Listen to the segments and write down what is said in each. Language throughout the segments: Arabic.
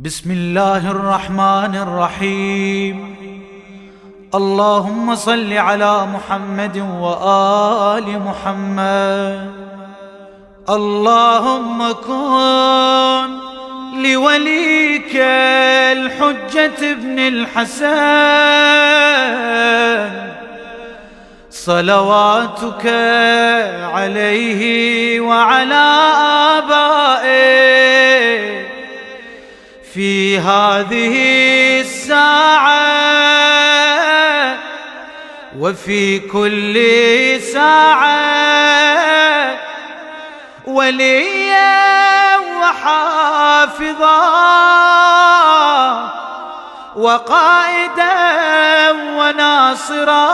بسم الله الرحمن الرحيم. اللهم صل على محمد وآل محمد. اللهم كن لوليك الحجة ابن الحسن صلواتك عليه وعلى آبائه في هذه الساعة وفي كل ساعة وليا وحافظا وقائدا وناصرا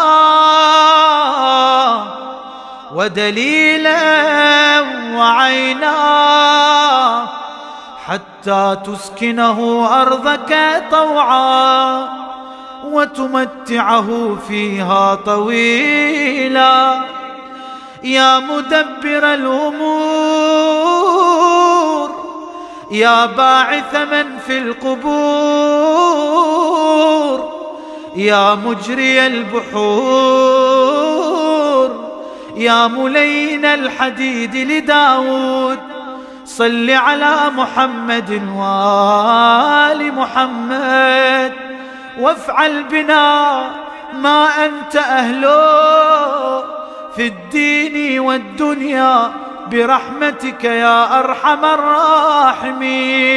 ودليلا وعينا حتى تسكنه أرضك طوعا وتمتعه فيها طويلا. يا مدبر الأمور، يا باعث من في القبور، يا مجري البحور، يا ملين الحديد لداود، صل على محمد وآل محمد وافعل بنا ما أنت أهله في الدين والدنيا برحمتك يا أرحم الراحمين.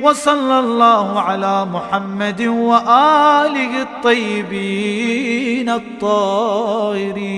وصلى الله على محمد وآله الطيبين الطاهرين.